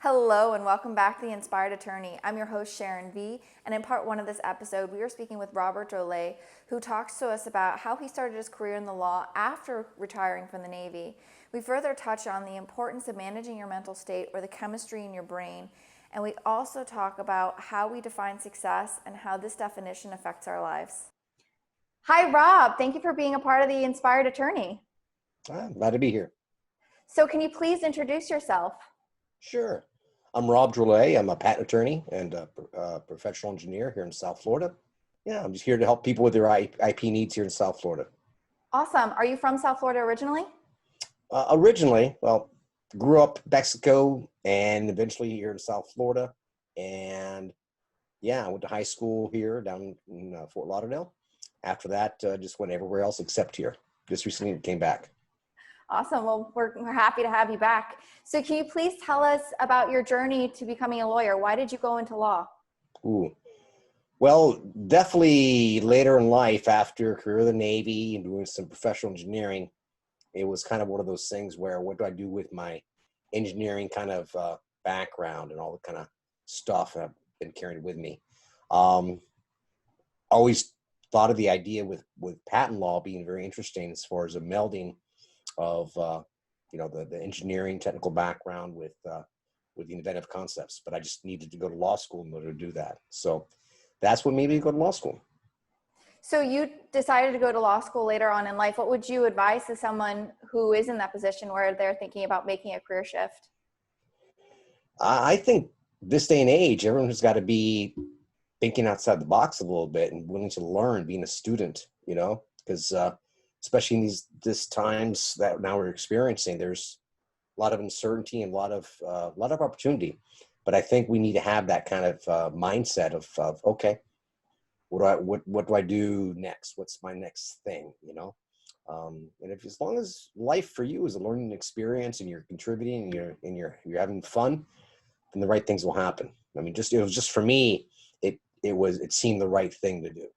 Hello and welcome back to The Inspired Attorney. I'm your host Sharon V, and in part one of this episode, we are speaking with Robert Drolet, who talks to us about how he started his career in the law after retiring from the Navy. We further touch on the importance of managing your mental state or the chemistry in your brain, and we also talk about how we define success and how this definition affects our lives. Hi, Rob. Thank you for being a part of The Inspired Attorney. I'm glad to be here. So can you please introduce yourself? Sure. I'm Rob Drolet. I'm a patent attorney and a professional engineer here in South Florida. Yeah, I'm just here to help people with their IP needs here in South Florida. Awesome. Are you from South Florida originally? Originally, grew up in Mexico and eventually here in South Florida. And yeah, I went to high school here down in Fort Lauderdale. After that, just went everywhere else except here. Just recently came back. Awesome. Well, we're happy to have you back. So can you please tell us about your journey to becoming a lawyer? Why did you go into law? Ooh. Well, definitely later in life, after a career in the Navy and doing some professional engineering, it was kind of one of those things where what do I do with my engineering kind of background and all the kind of stuff that I've been carrying with me. Always thought of the idea with patent law being very interesting as far as a melding of the engineering technical background with the inventive concepts, but I just needed to go to law school in order to do that. So that's what made me go to law school. So you decided to go to law school later on in life. What would you advise to someone who is in that position where they're thinking about making a career shift? I think this day and age, everyone has got to be thinking outside the box a little bit and willing to learn, being a student, because especially in these times that now we're experiencing, there's a lot of uncertainty and a lot of opportunity. But I think we need to have that kind of mindset of okay, what do I do next? What's my next thing? And if as long as life for you is a learning experience and you're contributing and you're having fun, then the right things will happen. I mean, it was just for me, it seemed the right thing to do.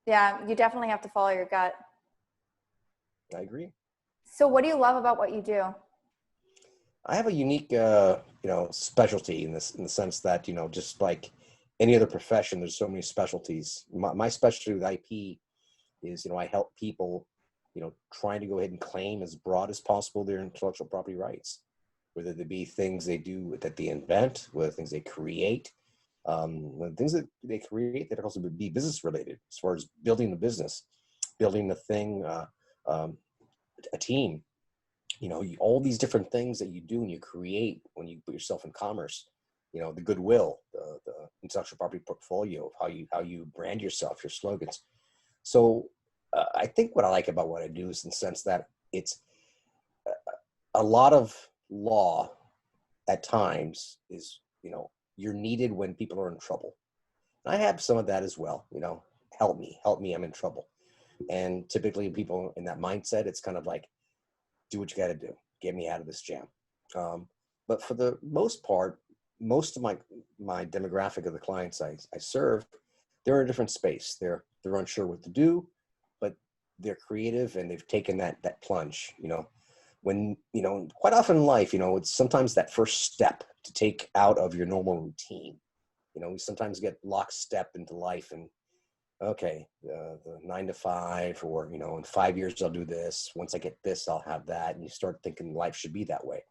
Yeah, you definitely have to follow your gut. I agree. So what do you love about what you do? I have a unique, specialty in the sense that, just like any other profession, there's so many specialties. My specialty with IP is, I help people, trying to go ahead and claim as broad as possible their intellectual property rights, whether they be things they do that they invent, whether things they create, things that they create that also be business related, as far as building the business, building the thing, a team. All these different things that you do and you create when you put yourself in commerce, the goodwill, the intellectual property portfolio, how you brand yourself, your slogans. So I think what I like about what I do is in the sense that it's a lot of law at times is, you're needed when people are in trouble. And I have some of that as well, help me, I'm in trouble. And typically people in that mindset, it's kind of like, do what you got to do, get me out of this jam. But for the most part, most of my demographic of the clients I serve, they're in a different space. They're unsure what to do, but they're creative and they've taken that plunge. When quite often in life, it's sometimes that first step to take out of your normal routine. We sometimes get lockstep into life and okay, the 9 to 5, or, in 5 years, I'll do this. Once I get this, I'll have that. And you start thinking life should be that way.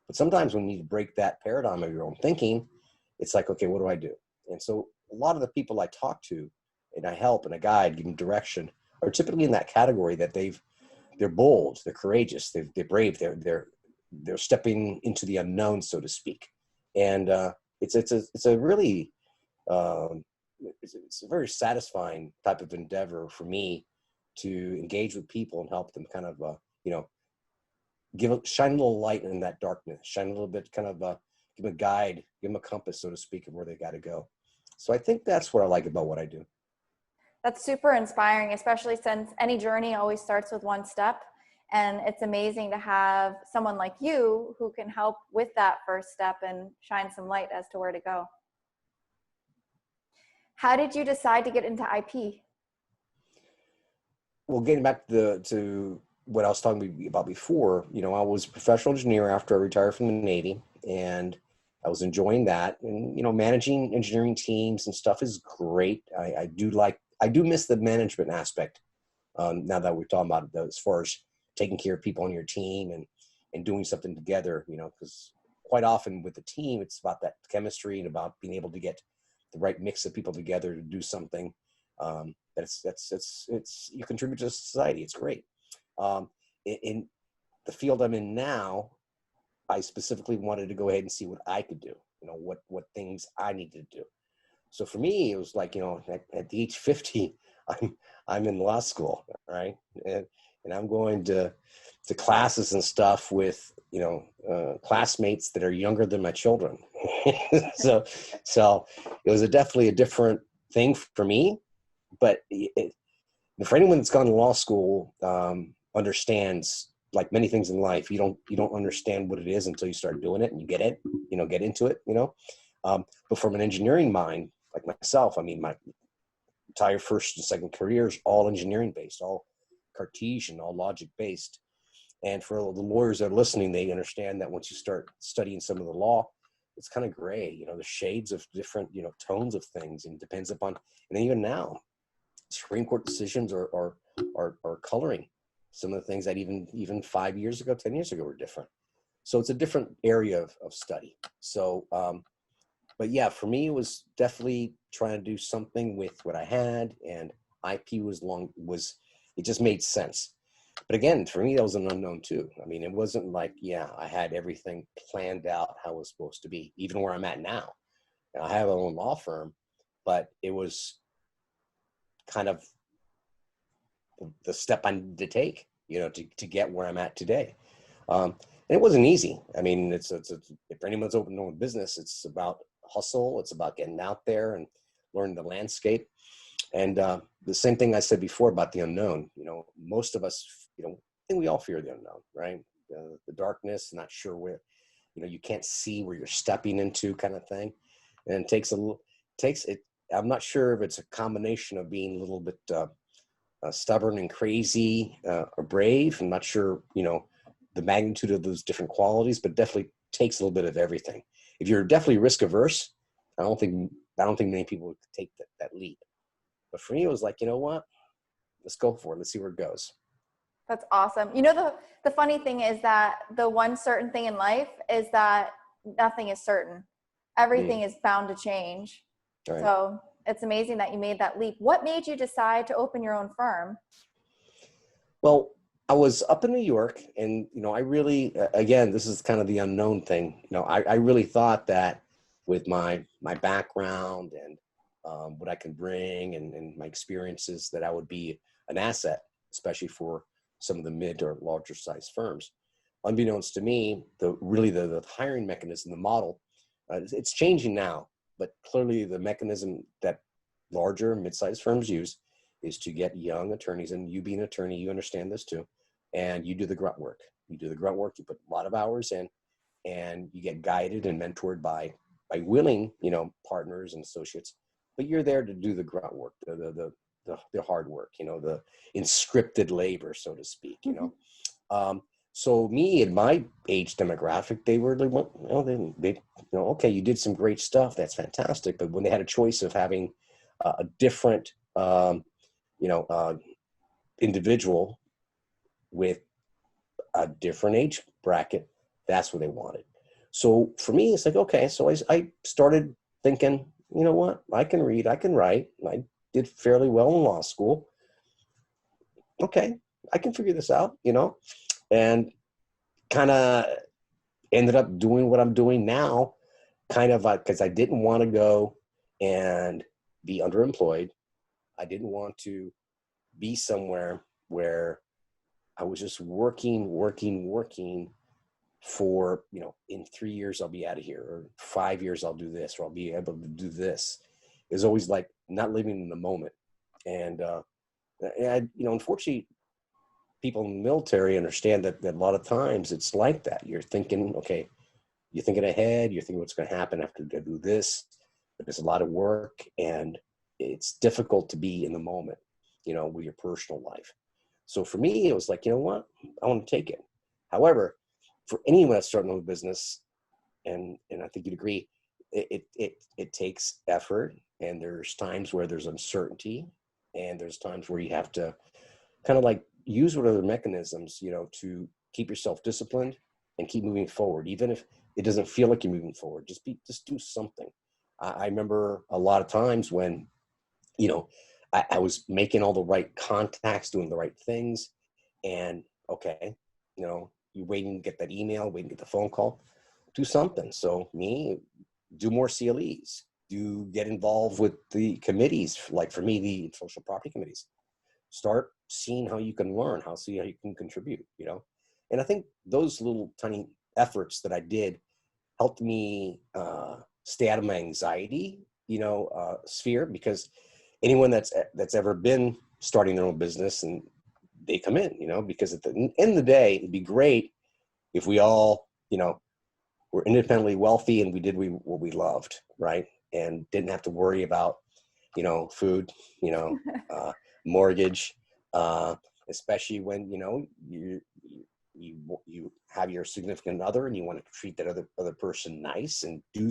But sometimes when you need to break that paradigm of your own thinking, it's like, okay, what do I do? And so a lot of the people I talk to and I help and I guide, give them direction, are typically in that category that they're bold, they're courageous, they're brave, they're stepping into the unknown, so to speak. And it's a really, it's a very satisfying type of endeavor for me to engage with people and help them kind of, shine a little light in that darkness, shine a little bit, kind of give them a guide, give them a compass, so to speak, of where they got to go. So I think that's what I like about what I do. That's super inspiring, especially since any journey always starts with one step. And it's amazing to have someone like you who can help with that first step and shine some light as to where to go. How did you decide to get into IP? Well, getting back to what I was talking about before, I was a professional engineer after I retired from the Navy, and I was enjoying that, and managing engineering teams and stuff is great. I do miss the management aspect. Now that we're talking about it, as far as taking care of people on your team and doing something together, because quite often with the team, it's about that chemistry and about being able to get the right mix of people together to do something. That's you contribute to society. It's great. In the field I'm in now, I specifically wanted to go ahead and see what I could do. What things I needed to do. So for me, it was like, at the age 50, I'm in law school, right? And I'm going to classes and stuff with, classmates that are younger than my children. so it was definitely a different thing for me. But for anyone that's gone to law school, understands, like many things in life, you don't understand what it is until you start doing it and you get it, get into it, but from an engineering mind, like myself, I mean, my entire first and second career is all engineering based, all Cartesian, all logic based. And for the lawyers that are listening, they understand that once you start studying some of the law, it's kind of gray, the shades of different, tones of things, and depends upon, and even now, Supreme Court decisions are coloring some of the things that even 5 years ago, 10 years ago were different. So it's a different area of study. So, but yeah, for me, it was definitely trying to do something with what I had, and IP it just made sense. But again, for me, that was an unknown too. I mean, it wasn't like, I had everything planned out how it was supposed to be, even where I'm at now. And I have my own law firm, but it was kind of the step I needed to take, to get where I'm at today. And it wasn't easy. I mean, it's if anyone's open to a business, it's about hustle. It's about getting out there and learning the landscape. And the same thing I said before about the unknown. Most of us, I think we all fear the unknown, right? The darkness, not sure where, you can't see where you're stepping into, kind of thing. And it takes it. I'm not sure if it's a combination of being a little bit stubborn and crazy or brave. I'm not sure, the magnitude of those different qualities, but definitely takes a little bit of everything. If you're definitely risk averse, I don't think many people would take that leap. But for me, it was like, what? Let's go for it. Let's see where it goes. That's awesome. The funny thing is that the one certain thing in life is that nothing is certain. Everything is bound to change. Right. So it's amazing that you made that leap. What made you decide to open your own firm? Well, I was up in New York, and, I really, again, this is kind of the unknown thing. I really thought that with my background and what I can bring and my experiences, that I would be an asset, especially for some of the mid or larger size firms. Unbeknownst to me, the hiring mechanism, the model, it's changing now, but clearly the mechanism that larger mid-sized firms use is to get young attorneys, and you being an attorney, you understand this too, and you do the grunt work. You put a lot of hours in, and you get guided and mentored by willing, partners and associates, but you're there to do the grunt work, the hard work, the inscripted labor, so to speak, So me and my age demographic, they were like, okay, you did some great stuff. That's fantastic. But when they had a choice of having a different, individual with a different age bracket, that's what they wanted. So for me, it's like, okay, so I started thinking, you know what, I can read, I can write. I did fairly well in law school. Okay, I can figure this out, and kind of ended up doing what I'm doing now, kind of because I didn't want to go and be underemployed. I didn't want to be somewhere where I was just working for, in 3 years I'll be out of here, or 5 years I'll do this, or I'll be able to do this. It's always like not living in the moment. And unfortunately, people in the military understand that a lot of times it's like that. You're thinking, okay, you're thinking ahead, you're thinking what's going to happen after I do this, but there's a lot of work, and it's difficult to be in the moment, with your personal life. So for me, it was like, you know what, I want to take it. However, for anyone that's starting a business and I think you'd agree, it takes effort, and there's times where there's uncertainty, and there's times where you have to kind of like use what other mechanisms, to keep yourself disciplined and keep moving forward, even if it doesn't feel like you're moving forward. Just do something. I remember a lot of times when, I was making all the right contacts, doing the right things, and okay, you're waiting to get that email, waiting to get the phone call, do something. So do more CLEs, get involved with the committees, like for me, the social property committees. Start seeing how you can learn, see how you can contribute, And I think those little tiny efforts that I did helped me stay out of my anxiety, sphere, because anyone that's ever been starting their own business, and they come in, because at the end of the day, it'd be great if we all, were independently wealthy and we did what we loved, right? And didn't have to worry about, food, mortgage, especially when, you have your significant other and you want to treat that other person nice and do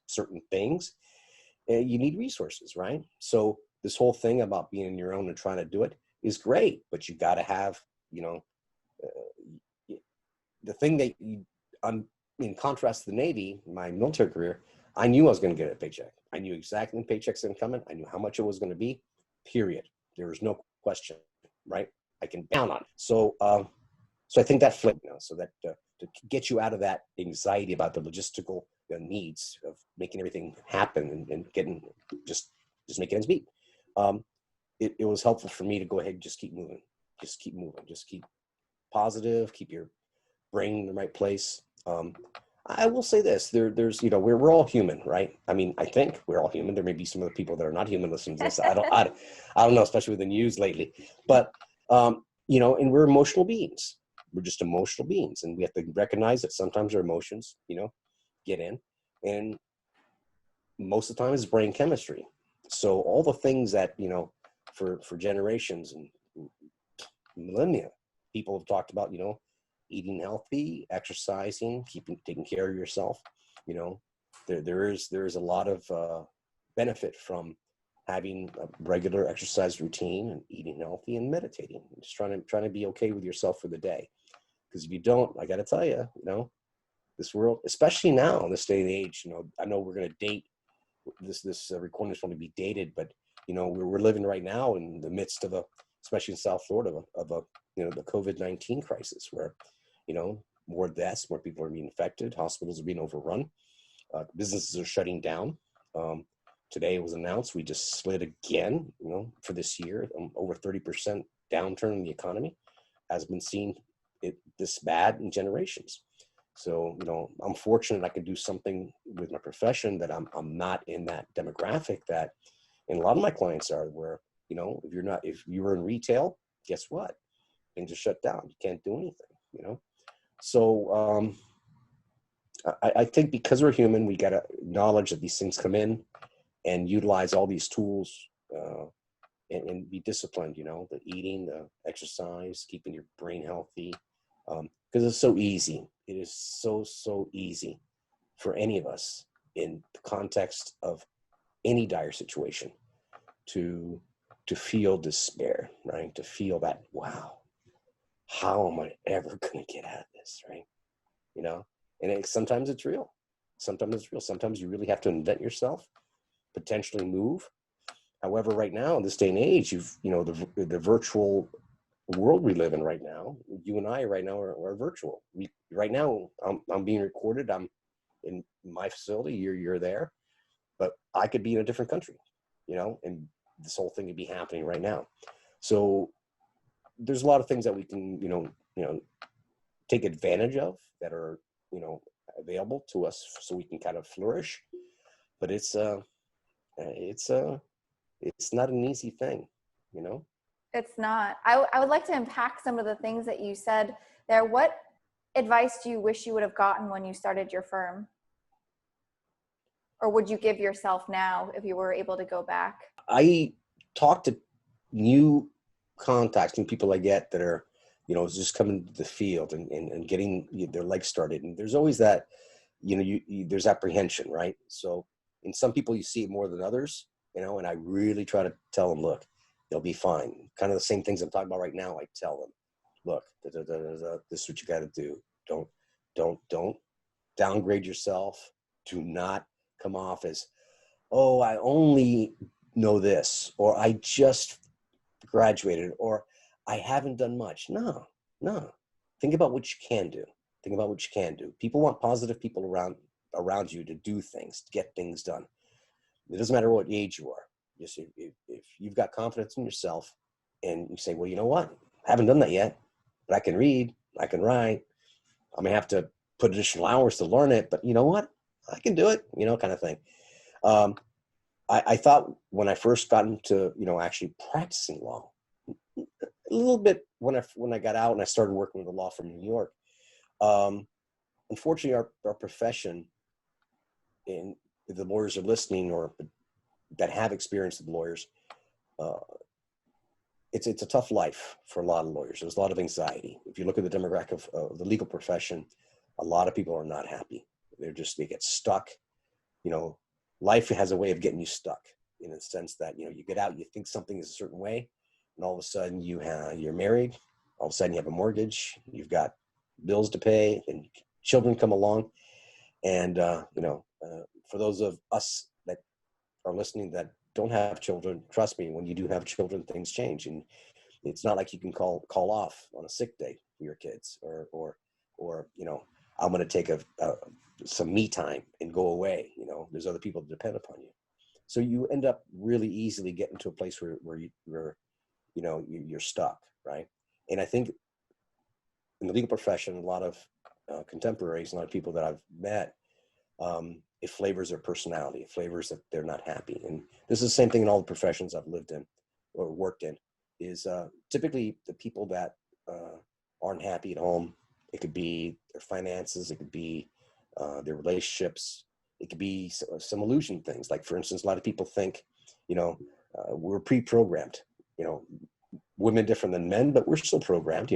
certain things. You need resources, right? So this whole thing about being on your own and trying to do it is great, but you got to have, the thing that in contrast to the Navy, my military career, I knew I was going to get a paycheck. I knew exactly when paychecks going to come in. I knew how much it was going to be, period. There was no question, right? I can count on it. So I think that flipped now, so that to get you out of that anxiety about the logistical needs of making everything happen and getting just making ends meet. It was helpful for me to go ahead and just keep moving, just keep positive, keep your brain in the right place. I will say this: there's we're all human, right? I mean, I think we're all human. There may be some other people that are not human listening to this. I don't know, especially with the news lately. But and we're emotional beings. We're just emotional beings, and we have to recognize that sometimes our emotions, get in, and most of the time it's brain chemistry. So all the things that for generations and millennia, people have talked about, eating healthy, exercising, taking care of yourself. There is a lot of benefit from having a regular exercise routine and eating healthy and meditating, and just trying to be okay with yourself for the day. Because if you don't, I got to tell you, this world, especially now in this day and age, I know we're going to date this recording is going to be dated, but we're living right now in the midst of especially in South Florida, of the COVID-19 crisis, where more deaths, more people are being infected, hospitals are being overrun, businesses are shutting down. Today it was announced we just slid again, for this year, over 30% downturn in the economy has been seen this bad in generations. So, I'm fortunate I can do something with my profession that I'm not in that demographic that, and a lot of my clients are, where, if you were in retail, guess what? Things are shut down. You can't do anything, So I think because we're human, we got to acknowledge that these things come in and utilize all these tools and be disciplined, the eating, the exercise, keeping your brain healthy. Because it's so easy. It is so easy for any of us in the context of any dire situation to feel despair, right? To feel that, wow, how am I ever going to get out of this, right? And sometimes it's real. Sometimes you really have to invent yourself, potentially move. However, right now in this day and age, the virtual world we live in right now, you and I right now are virtual. Right now, I'm being recorded. I'm in my facility. You're there, but I could be in a different country, and this whole thing could be happening right now. So there's a lot of things that we can, take advantage of that are, available to us, so we can kind of flourish. But it's not an easy thing, It's not. I would like to unpack some of the things that you said there. What advice do you wish you would have gotten when you started your firm? Or would you give yourself now if you were able to go back? I talk to new contacts, new people I get that are, just coming to the field and getting their legs started. And there's always that there's apprehension, right? So in some people, you see it more than others, and I really try to tell them, look, they'll be fine. Kind of the same things I'm talking about right now. I tell them, look, this is what you got to do. Don't downgrade yourself. Do not come off as, oh, I only know this, or I just graduated, or I haven't done much. No. Think about what you can do. Think about what you can do. People want positive people around you to do things, to get things done. It doesn't matter what age you are. Just if you've got confidence in yourself and you say, well, you know what? I haven't done that yet, but I can read, I can write. I may have to put additional hours to learn it, but you know what? I can do it, kind of thing. I thought when I first got into, actually practicing law, a little bit when I got out and I started working with a law firm in New York. Unfortunately, our profession, and if the lawyers are listening or that have experience with lawyers, it's a tough life for a lot of lawyers. There's a lot of anxiety. If you look at the demographic of the legal profession, a lot of people are not happy. They get stuck. Life has a way of getting you stuck in a sense that, you get out, you think something is a certain way, and all of a sudden you're married. All of a sudden you have a mortgage, you've got bills to pay, and children come along. And, for those of us that are listening that don't have children, trust me, when you do have children, things change. And it's not like you can call off on a sick day for your kids or I'm going to take some me time and go away. There's other people that depend upon you. So you end up really easily getting to a place where you're stuck, right? And I think in the legal profession, a lot of contemporaries, a lot of people that I've met, it flavors their personality, it flavors that they're not happy. And this is the same thing in all the professions I've lived in or worked in, is typically the people that aren't happy at home. It could be their finances, it could be their relationships, it could be some illusion things. Like, for instance, a lot of people think, we're pre-programmed, women different than men, but we're still programmed,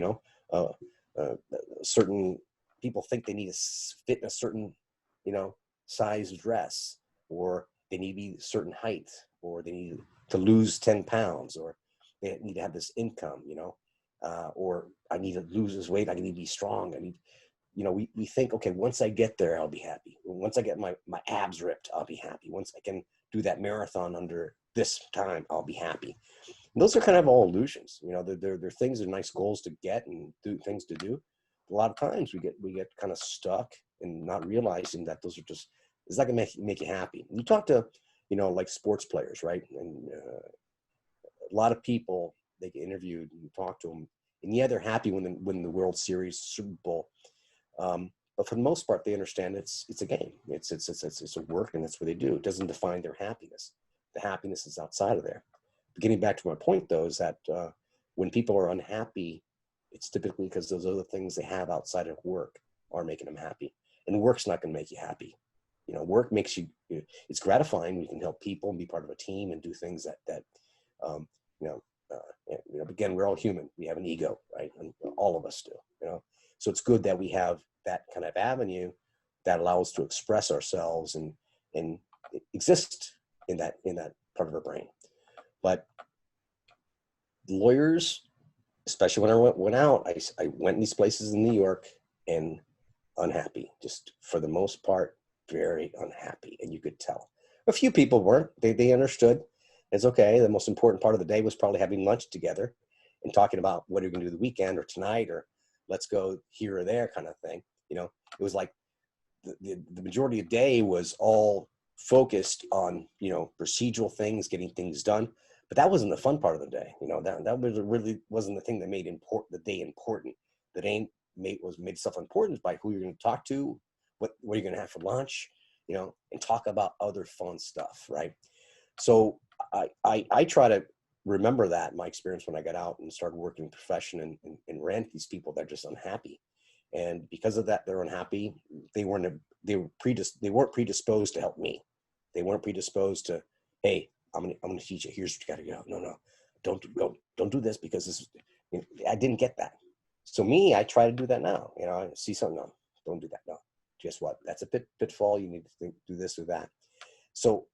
certain people think they need to fit in a certain, size dress, or they need to be a certain height, or they need to lose 10 pounds, or they need to have this income, or I need to lose this weight, I need to be strong. I need, we think, okay, once I get there, I'll be happy. Once I get my abs ripped, I'll be happy. Once I can do that marathon under this time, I'll be happy. And those are kind of all illusions. They're things, they're nice goals to get and do things to do. A lot of times we get kind of stuck and not realizing that those are just, it's not gonna make you happy. You talk to, like sports players, right? And a lot of people, they get interviewed and you talk to them, and yeah, they're happy when they win the World Series, Super Bowl. But for the most part, they understand it's a game. It's a work, and that's what they do. It doesn't define their happiness. The happiness is outside of there. Getting back to my point, though, is that when people are unhappy, it's typically because those other things they have outside of work are making them happy. And work's not going to make you happy. Work makes you, it's gratifying. You can help people and be part of a team and do things that again, we're all human. We have an ego, right? And all of us do, So it's good that we have that kind of avenue that allows us to express ourselves and exist in that part of our brain. But lawyers, especially when I went out, I went in these places in New York and unhappy, just for the most part, very unhappy. And you could tell. A few people weren't. They understood. It's okay. The most important part of the day was probably having lunch together and talking about what are we going to do the weekend or tonight, or let's go here or there kind of thing. It was like the majority of the day was all focused on, procedural things, getting things done. But that wasn't the fun part of the day. That really wasn't the thing that made the day important. The day made itself important by who you're going to talk to, what are you going to have for lunch, and talk about other fun stuff, right? So I try to remember that, my experience when I got out and started working in the profession and ran into these people that are just unhappy. And because of that, they're unhappy. They weren't predisposed to help me. They weren't predisposed to, hey, I'm gonna teach you. Here's what you got to go. No, don't do this because this. I didn't get that. So me, I try to do that now. I see something. No, don't do that. No, guess what? That's a pitfall. You need to do this or that. So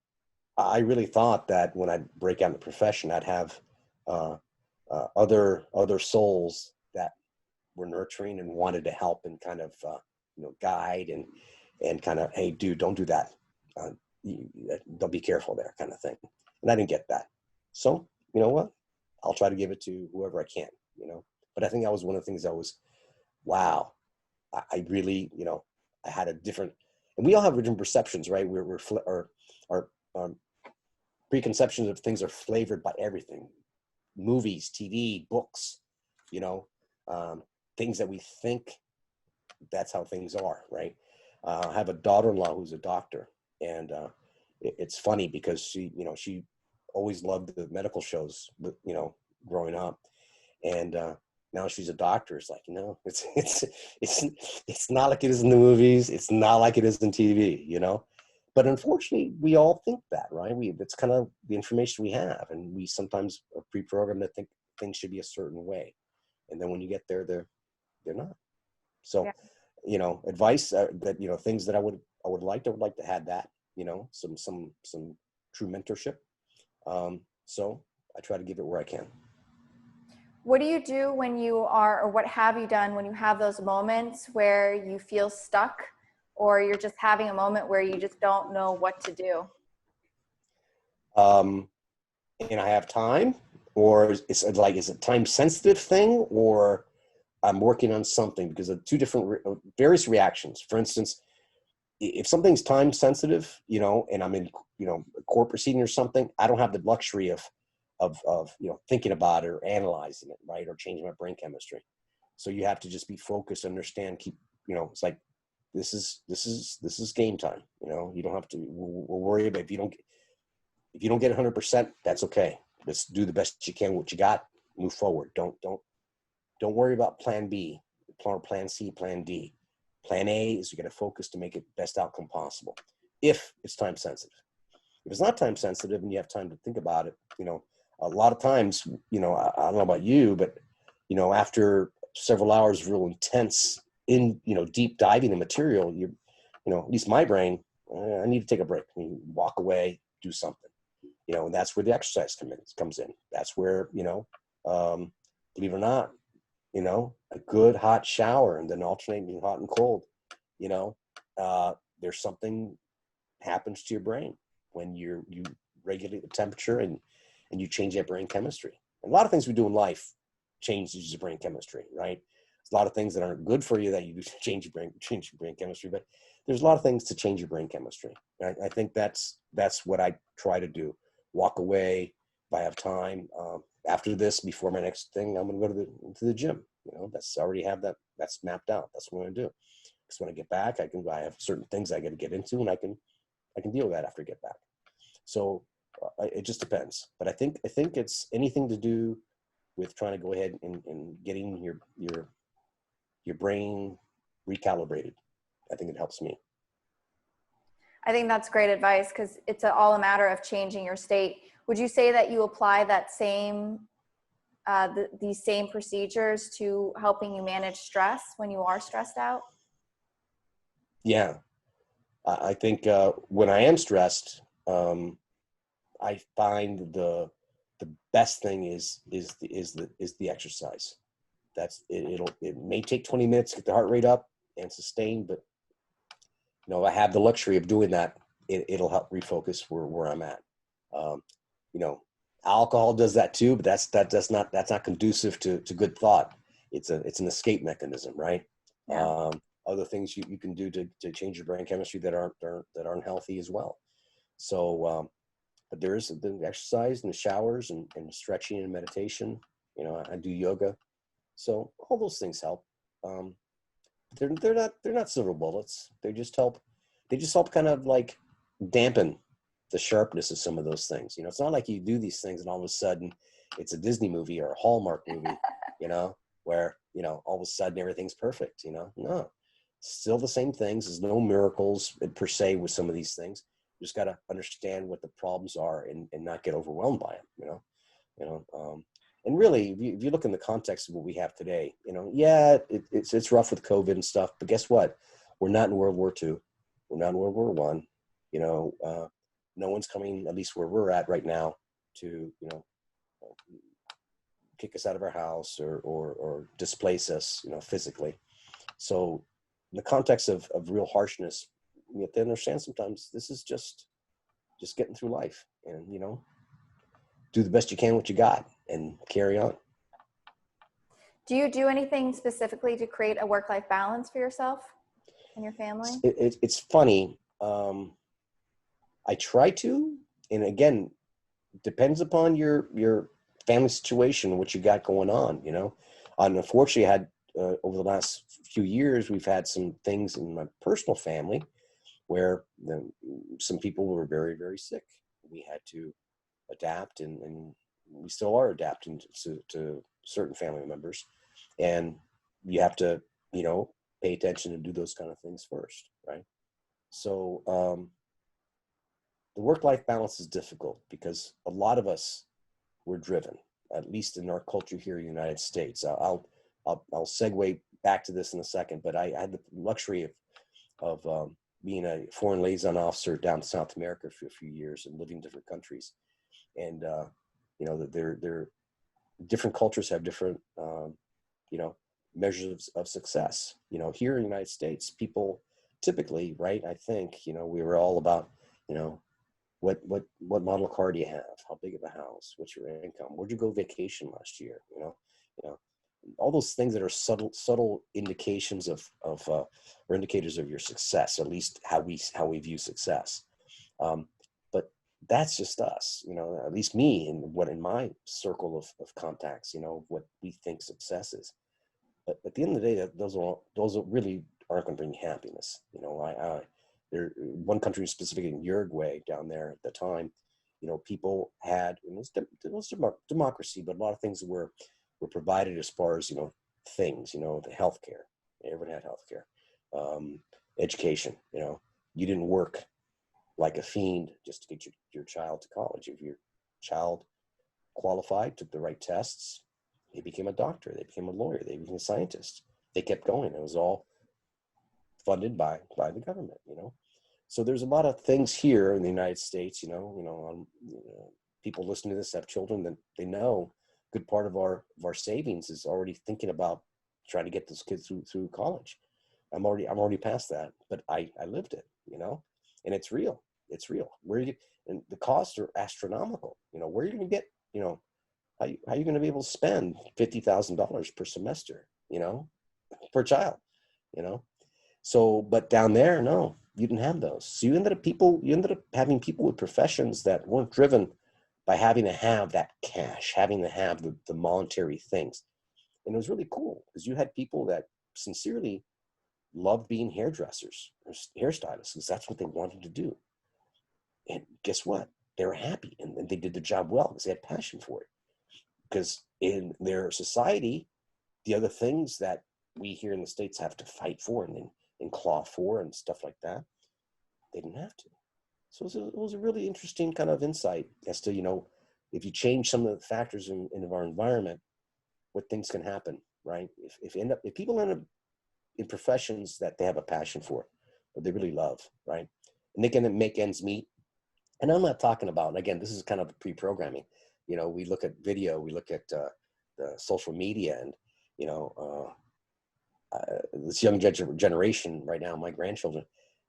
I really thought that when I'd break out in the profession, I'd have other souls that were nurturing and wanted to help and kind of guide and kind of, hey, dude, don't do that. Don't be careful there, kind of thing. And I didn't get that. So you know what? I'll try to give it to whoever I can. But I think that was one of the things that was, wow. I really, I had a different, and we all have different perceptions, right? Our preconceptions of things are flavored by everything, movies, TV, books, things that we think that's how things are, right? I have a daughter-in-law who's a doctor, and it's funny because she always loved the medical shows, growing up, and now she's a doctor. It's like, it's not like it is in the movies. It's not like it is in TV, But unfortunately, we all think that, right? It's kind of the information we have, and we sometimes are pre-programmed to think things should be a certain way, and then when you get there, they're not. So, advice that things that I would like to have that, some true mentorship. So I try to give it where I can. What do you do when you are, or what have you done when you have those moments where you feel stuck, or you're just having a moment where you just don't know what to do? And I have time, or is it time sensitive thing, or I'm working on something, because of two different various reactions. For instance, if something's time sensitive, and I'm in, a court proceeding or something, I don't have the luxury of thinking about it or analyzing it, right, or changing my brain chemistry. So you have to just be focused, understand, keep, it's like this is game time. You don't have to worry about if you don't get 100%. That's okay. Let's do the best you can. What you got, move forward. Don't worry about plan B, plan C, plan D. Plan A is you got to focus to make it best outcome possible. If it's time sensitive. If it's not time sensitive and you have time to think about it, a lot of times, I don't know about you, but, after several hours of real intense deep diving in material, at least my brain, I need to take a break. I need to walk away, do something, and that's where the exercise comes in. That's where, believe it or not, a good hot shower and then alternating hot and cold, there's something happens to your brain when you regulate the temperature and you change that brain chemistry. And a lot of things we do in life changes your brain chemistry, right? There's a lot of things that aren't good for you that you do to change your brain chemistry, but there's a lot of things to change your brain chemistry. And I think that's what I try to do. Walk away if I have time. After this, before my next thing, I'm going to go to the gym. That's already have that's mapped out. That's what I'm going to do. Because when I get back, I have certain things I got to get into, and I can deal with that after I get back. So it just depends. But I think it's anything to do with trying to go ahead and getting your brain recalibrated. I think it helps me. I think that's great advice, because it's all a matter of changing your state. Would you say that you apply that same, these same procedures to helping you manage stress when you are stressed out? Yeah, I think when I am stressed, I find the best thing is the exercise. It may take 20 minutes to get the heart rate up and sustain, but I have the luxury of doing that. It'll help refocus where I'm at. Alcohol does that too, but that's not conducive to good thought. It's an escape mechanism, right? Yeah. Other things you can do to change your brain chemistry that aren't healthy as well. So, but there's the exercise and the showers and stretching and meditation. I do yoga, so all those things help. They're not silver bullets. They just help kind of like dampen the sharpness of some of those things. It's not like you do these things and all of a sudden it's a Disney movie or a Hallmark movie, where, all of a sudden everything's perfect, no, still the same things. There's no miracles per se with some of these things. You just got to understand what the problems are and not get overwhelmed by them, and really, if you look in the context of what we have today, yeah, it's rough with COVID and stuff, but guess what? We're not in World War II. We're not in World War One. You know, no one's coming, at least where we're at right now, to, you know, kick us out of our house or displace us, you know, physically. So in the context of real harshness, you have to understand sometimes this is just getting through life, and, you know, do the best you can what you got and carry on. Do you do anything specifically to create a work-life balance for yourself and your family? It's funny. I try to, and again, depends upon your family situation, what you got going on, you know. And unfortunately, I had over the last few years, we've had some things in my personal family where some people were very, very sick. We had to adapt, and we still are adapting to certain family members. And you have to, you know, pay attention and do those kind of things first, right? So the work-life balance is difficult because a lot of us were driven, at least in our culture here in the United States. I'll segue back to this in a second, but I had the luxury of being a foreign liaison officer down to South America for a few years and living in different countries. And you know, they're different cultures have different you know, measures of success. You know, here in the United States, people typically, right, I think, you know, we were all about, you know, what model car do you have? How big of a house? What's your income? Where'd you go vacation last year? You know, all those things that are subtle indications of or indicators of your success, at least how we view success. But that's just us, you know, at least me and what in my circle of contacts, you know, what we think success is. But at the end of the day, those really aren't going to bring you happiness. You know, there one country specifically in Uruguay down there at the time, you know, people had, and it was democracy, but a lot of things were provided as far as, you know, things, you know, the healthcare. Everyone had healthcare, education. You know, you didn't work like a fiend just to get your child to college. If your child qualified, took the right tests, they became a doctor, they became a lawyer, they became a scientist. They kept going. It was all funded by the government, you know. So there's a lot of things here in the United States, people listening to this have children that they know a good part of our savings is already thinking about trying to get those kids through college. I'm already past that, but I lived it, you know, and it's real. It's real. And the costs are astronomical. You know, where are you going to get, you know, how are you going to be able to spend $50,000 per semester, you know, per child, you know? So, but down there, no, you didn't have those. So you ended up having people with professions that weren't driven by having to have that cash, having to have the monetary things. And it was really cool because you had people that sincerely loved being hairdressers or hairstylists because that's what they wanted to do. And guess what? They were happy and they did the job well because they had passion for it. Because in their society, the other things that we here in the States have to fight for and claw for and stuff like that, they didn't have to. So it was a really interesting kind of insight as to, you know, if you change some of the factors in our environment, what things can happen, right? If people end up in professions that they have a passion for, that they really love, right? And they can make ends meet. And I'm not talking about, and again, this is kind of pre-programming. You know, we look at video, we look at the social media, and, you know, this young generation right now, my grandchildren,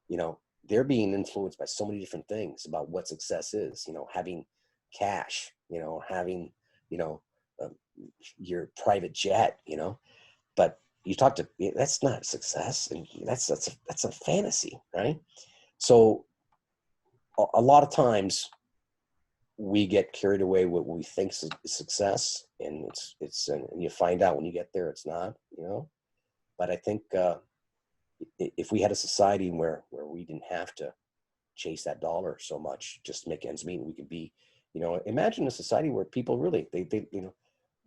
you know, they're being influenced by so many different things about what success is, you know, having cash, you know, having, you know, uh, your private jet, you know, but that's not success. And that's a fantasy, right? So a lot of times we get carried away with what we think is success, and and you find out when you get there, it's not, you know. But I think if we had a society where we didn't have to chase that dollar so much just to make ends meet, we could be, you know, imagine a society where people really, they you know,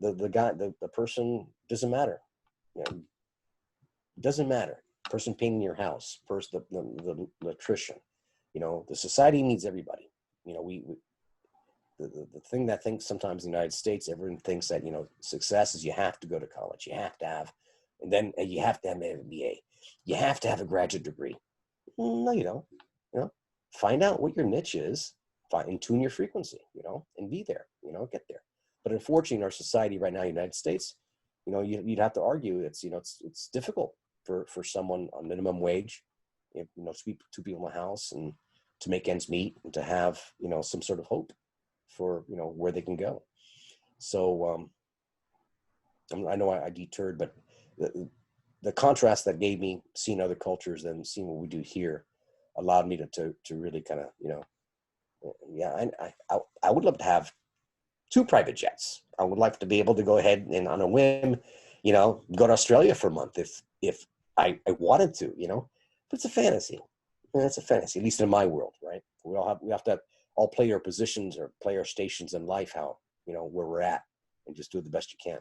the person doesn't matter, you know, doesn't matter. Person painting your house, the electrician, you know, the society needs everybody. You know, the thing that thinks sometimes in the United States, everyone thinks that, you know, success is you have to go to college, you have to have And then you have to have an MBA. You have to have a graduate degree. No, you don't. You know, find out what your niche is, and tune your frequency, and be there, get there. But unfortunately, in our society right now, United States, you'd have to argue it's difficult for someone on minimum wage, to be two people in the house and to make ends meet and to have, some sort of hope for, where they can go. So I know I deterred, but the contrast that gave me seeing other cultures and seeing what we do here allowed me to really kind of, I would love to have 2 private jets. I would like to be able to go ahead and on a whim, go to Australia for a month if I wanted to, but it's a fantasy. And it's a fantasy, at least in my world, right? We have to all play our positions or play our stations in life, where we're at, and just do the best you can.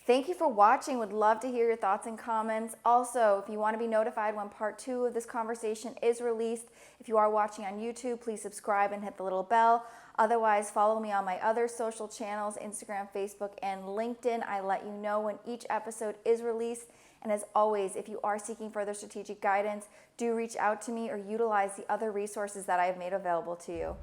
Thank you for watching. Would love to hear your thoughts and comments. Also, if you want to be notified when part 2 of this conversation is released, if you are watching on YouTube, please subscribe and hit the little bell. Otherwise, follow me on my other social channels, Instagram, Facebook, and LinkedIn. I let you know when each episode is released. And as always, if you are seeking further strategic guidance, do reach out to me or utilize the other resources that I have made available to you.